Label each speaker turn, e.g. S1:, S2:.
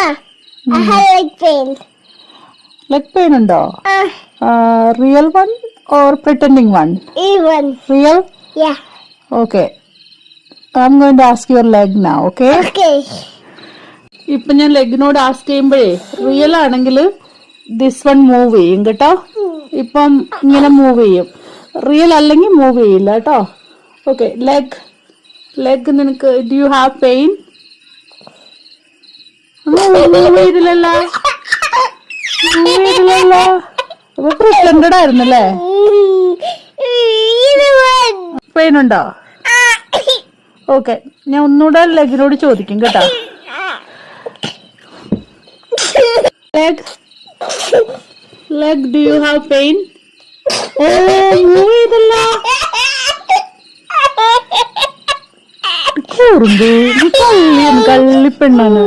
S1: I have leg pain.
S2: Leg pain ഉണ്ടോ? Real one or pretending one?
S1: Even.
S2: Real?
S1: Yeah.
S2: Okay. I'm going to ask your leg now, okay?
S1: Okay.
S2: ഇപ്പൊ ഞാൻ ലെഗിനോട് ask ചെയ്യുമ്പോഴേ real ആണെങ്കിൽ this one move ചെയ്യും കേട്ടോ. ഇപ്പം ഇങ്ങനെ move ചെയ്യും. റിയൽ അല്ലെങ്കിൽ മൂവ് ചെയ്യില്ല കേട്ടോ. ഓക്കെ, ലെഗ് നിനക്ക് do you have pain? Move ചെയ്തില്ലല്ലോ. അപ്പൊ പ്രിറ്റൻഡഡ് ആയിരുന്നല്ലേ? പെയിൻ ഉണ്ടോ? ഓക്കെ, ഞാൻ ഒന്നുകൂടെ ലെഗിനോട് ചോദിക്കും കേട്ടോ. leg do you have pain? Move ചെയ്തല്ലോ. കള്ളിപ്പെണ്ണാണ്.